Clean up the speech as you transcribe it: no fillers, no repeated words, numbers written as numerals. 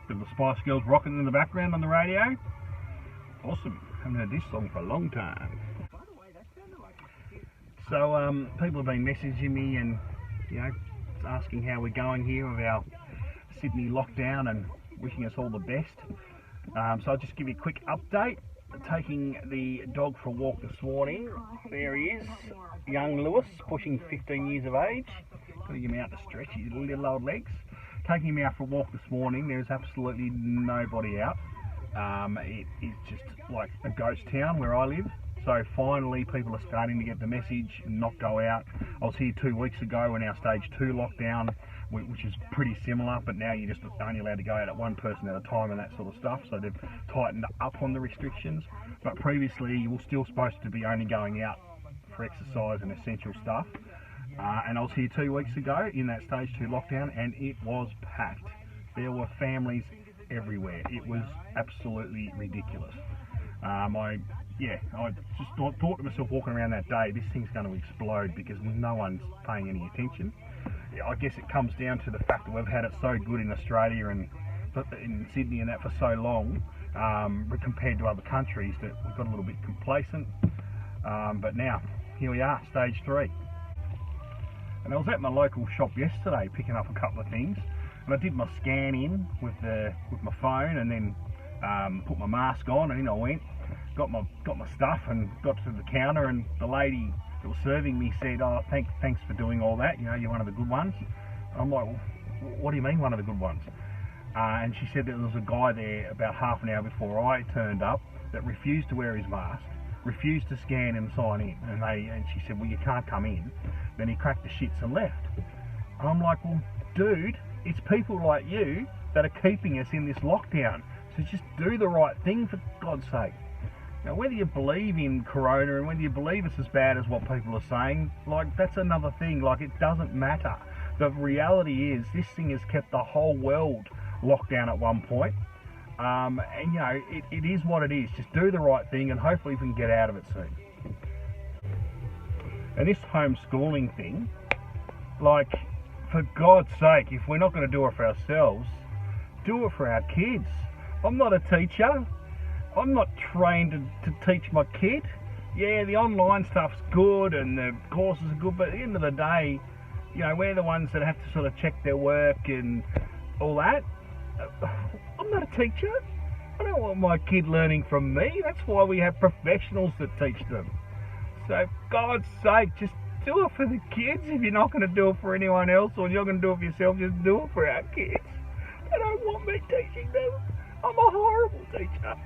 Bit of the Spice Girls rocking in the background on the radio. Awesome. Haven't heard this song for a long time. So people have been messaging me and asking how we're going here with our Sydney lockdown and wishing us all the best. So I'll just give you a quick update. Taking the dog for a walk this morning. There he is, young Lewis, pushing 15 years of age. Got to get him out to stretch his little old legs. Taking him out for a walk this morning. There's absolutely nobody out. It is just like a ghost town where I live. So finally people are starting to get the message and not go out. I was here 2 weeks ago in our stage 2 lockdown, which is pretty similar, but now you're just only allowed to go out at one person at a time and that sort of stuff. So they've tightened up on the restrictions. But previously you were still supposed to be only going out for exercise and essential stuff. And I was here 2 weeks ago in that stage 2 lockdown and it was packed. There were families everywhere. It was absolutely ridiculous. I just thought to myself walking around that day, this thing's going to explode because no one's paying any attention. I guess it comes down to the fact that we've had it so good in Australia and in Sydney and that for so long, compared to other countries, that we've got a little bit complacent. But now, here we are, stage 3. And I was at my local shop yesterday picking up a couple of things, and I did my scan in with my phone, and then put my mask on, and in I went. Got my stuff and got to the counter, and the lady that was serving me said, "Oh, thanks for doing all that. You're one of the good ones." And I'm like, well, "What do you mean, one of the good ones?" And she said that there was a guy there about half an hour before I turned up that refused to wear his mask, refused to scan and sign in, and she said, "Well, you can't come in." Then he cracked the shits and left. And I'm like, "Well, dude, it's people like you that are keeping us in this lockdown. So just do the right thing, for God's sake." Now, whether you believe in Corona and whether you believe it's as bad as what people are saying, that's another thing. It doesn't matter. The reality is this thing has kept the whole world locked down at one point. It is what it is. Just do the right thing and hopefully we can get out of it soon. And this homeschooling thing, for God's sake, if we're not going to do it for ourselves, do it for our kids. I'm not a teacher. I'm not trained to teach my kid. Yeah, the online stuff's good and the courses are good, but at the end of the day, we're the ones that have to sort of check their work and all that. I'm not a teacher. I don't want my kid learning from me. That's why we have professionals that teach them. So, for God's sake, just do it for the kids. If you're not going to do it for anyone else or you're going to do it for yourself, just do it for our kids. They don't want me teaching them. I'm a horrible teacher.